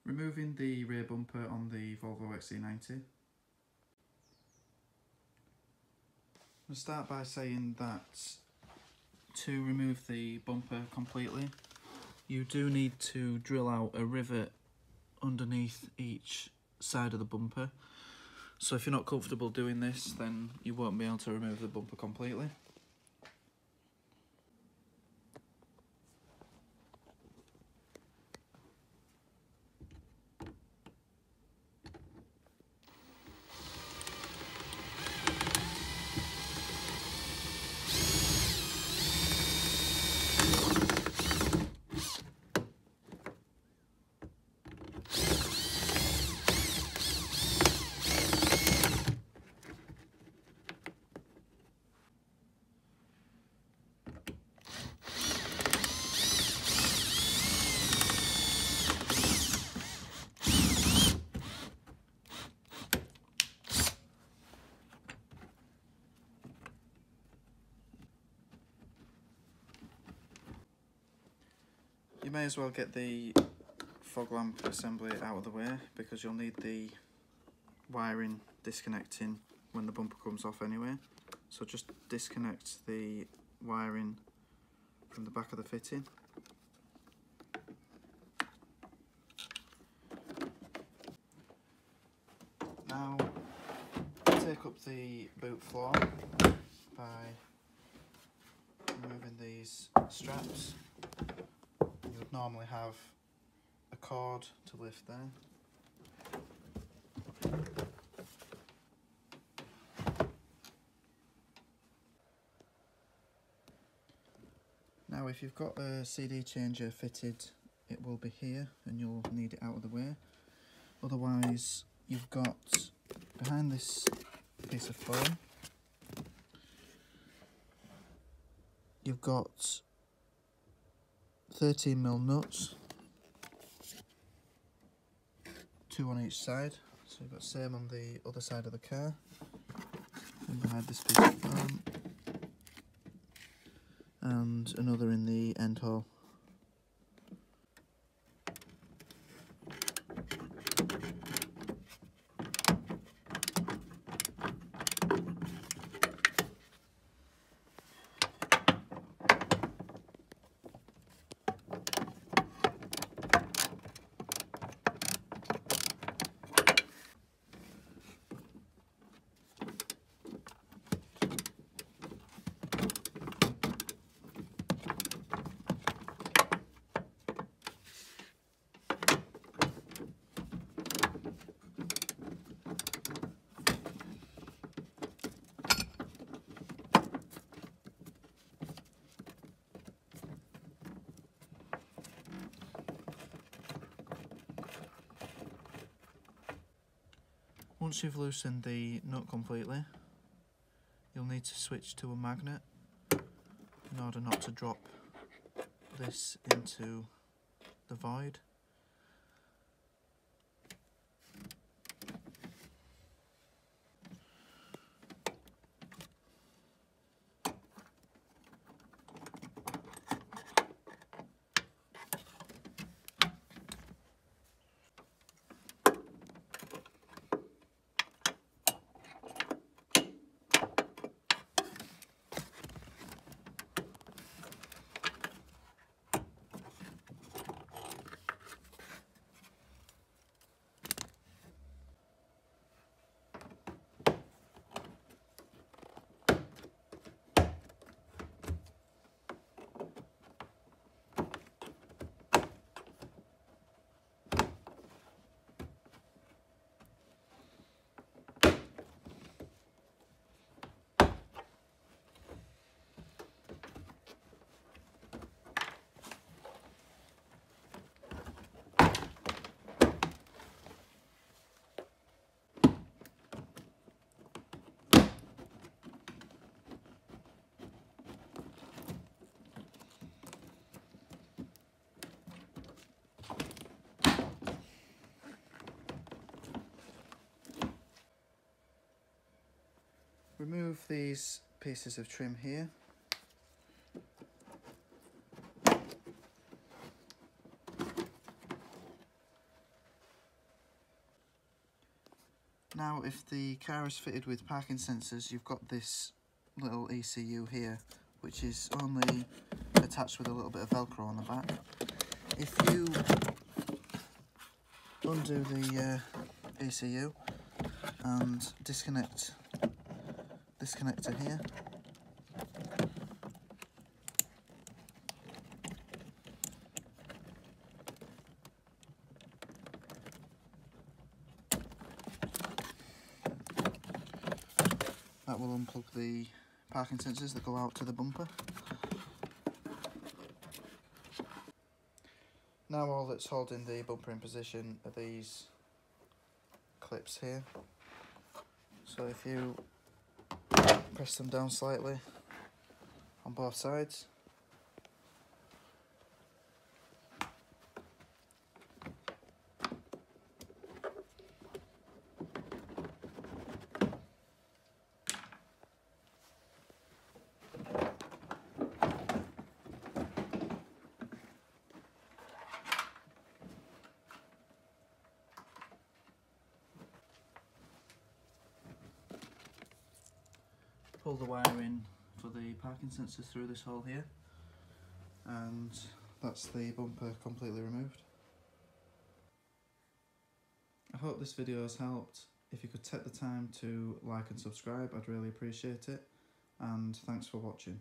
Removing the rear bumper on the Volvo XC90. I'll start by saying that to remove the bumper completely, you do need to drill out a rivet underneath each side of the bumper. So if you're not comfortable doing this, then you won't be able to remove the bumper completely. You may as well get the fog lamp assembly out of the way, because you'll need the wiring disconnecting when the bumper comes off anyway. So just disconnect the wiring from the back of the fitting. Now take up the boot floor by removing these straps. You would normally have a cord to lift there. Now if you've got a CD changer fitted, it will be here and you'll need it out of the way. Otherwise, you've got behind this piece of foam, you've got 13mm nuts, 2 on each side, so you've got the same on the other side of the car, and behind this piece of foam, and another in the end hole. Once you've loosened the nut completely, you'll need to switch to a magnet in order not to drop this into the void. Remove these pieces of trim here. Now if the car is fitted with parking sensors, you've got this little ECU here, which is only attached with a little bit of Velcro on the back. If you undo the ECU and disconnect this connector here, that will unplug the parking sensors that go out to the bumper. Now all that's holding the bumper in position are these clips here. So if you press them down slightly on both sides, pull the wire in for the parking sensors through this hole here, and that's the bumper completely removed. I hope this video has helped. If you could take the time to like and subscribe, I'd really appreciate it, and thanks for watching.